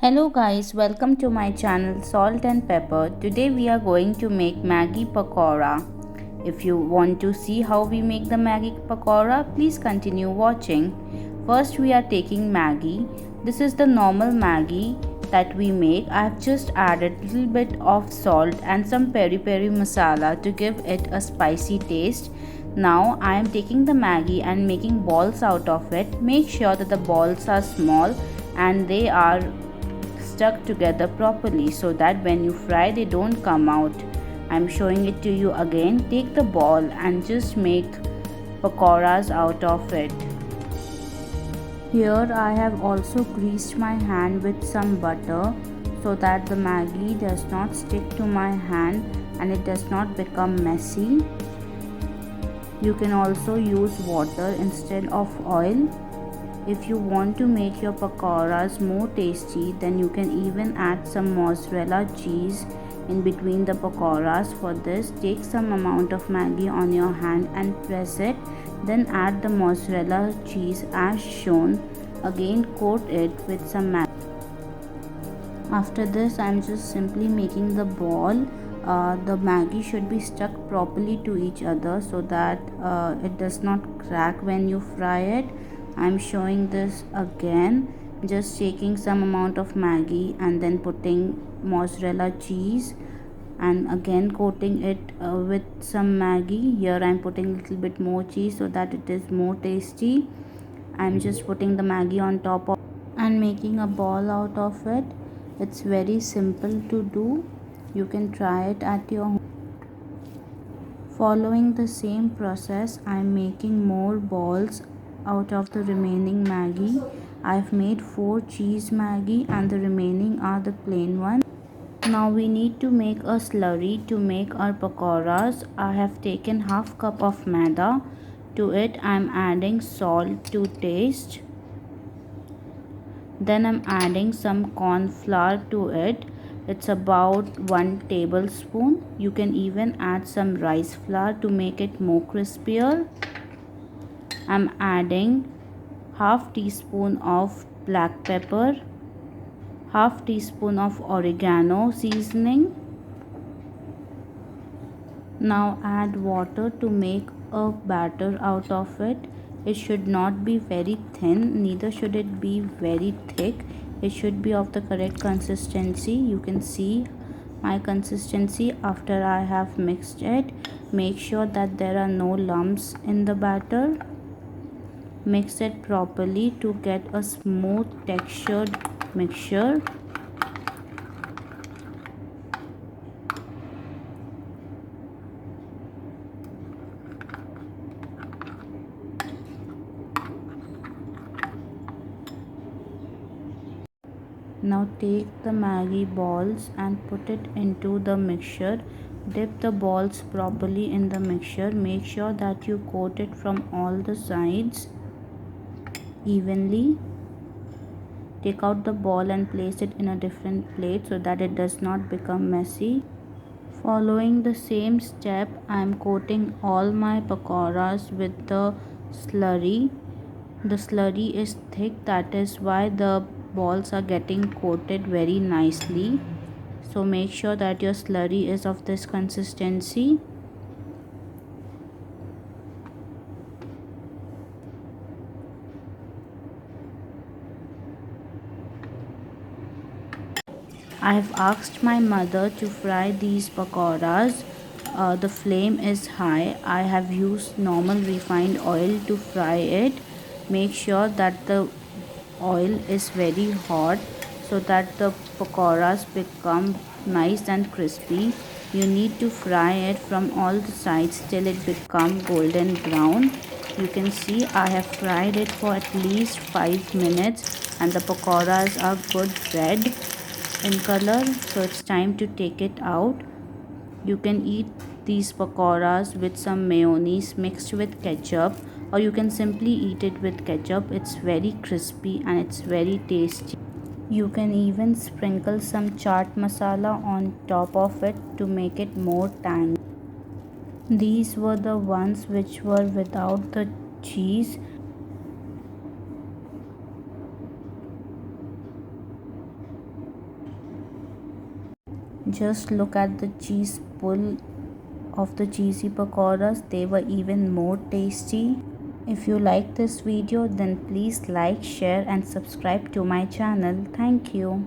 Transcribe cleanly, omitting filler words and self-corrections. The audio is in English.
Hello guys, welcome to my channel Salt and Pepper. Today we are going to make Maggi Pakora. If you want to see how we make the Maggi Pakora, please continue watching. First we are taking Maggi. This is the normal Maggi that we make. I have just added a little bit of salt and some peri peri masala to give it a spicy taste. Now I am taking the Maggi and making balls out of it. Make sure that the balls are small and they are stuck together properly so that when you fry they don't come out. I'm showing it to you again. Take the ball and just make pakoras out of it. Here I have also greased my hand with some butter so that the Maggi does not stick to my hand and it does not become messy. You can also use water instead of oil. If you want to make your pakoras more tasty, then you can even add some mozzarella cheese in between the pakoras. For this, take some amount of Maggi on your hand and press it. Then add the mozzarella cheese as shown. Again coat it with some Maggi. After this, I'm just simply making the ball. The Maggi should be stuck properly to each other so that it does not crack when you fry it. I'm showing this again, just taking some amount of Maggi and then putting mozzarella cheese and again coating it with some Maggi. Here I'm putting a little bit more cheese so that it is more tasty. I'm just putting the Maggi on top of and making a ball out of it. It's very simple to do. You can try it at your home. Following the same process, I'm making more balls out of the remaining Maggi. I've made 4 cheese Maggi and the remaining are the plain ones. Now we need to make a slurry to make our pakoras. I have taken half cup of maida. To it I'm adding salt to taste. Then I'm adding some corn flour to it. It's about 1 tablespoon. You can even add some rice flour to make it more crispier. I'm adding half teaspoon of black pepper, half teaspoon of oregano seasoning. Now add water to make a batter out of it. It should not be very thin, neither should it be very thick. It should be of the correct consistency. You can see my consistency after I have mixed it. Make sure that there are no lumps in the batter. Mix it properly to get a smooth textured mixture. Now take the Maggi balls and put it into the mixture. Dip the balls properly in the mixture. Make sure that you coat it from all the sides evenly. Take out the ball and place it in a different plate so that it does not become messy. Following the same step, I am coating all my pakoras with the slurry. The slurry is thick, that is why the balls are getting coated very nicely. So make sure that your slurry is of this consistency. I have asked my mother to fry these pakoras. The flame is high. I have used normal refined oil to fry it. Make sure that the oil is very hot so that the pakoras become nice and crispy. You need to fry it from all the sides till it become golden brown. You can see I have fried it for at least 5 minutes and the pakoras are good red in color, so it's time to take it out. You can eat these pakoras with some mayonnaise mixed with ketchup, or you can simply eat it with ketchup. It's very crispy and it's very tasty. You can even sprinkle some chaat masala on top of it to make it more tangy. These were the ones which were without the cheese. Just look at the cheese pull of the cheesy pakoras, they were even more tasty. If you like this video, then please like, share and subscribe to my channel. Thank you.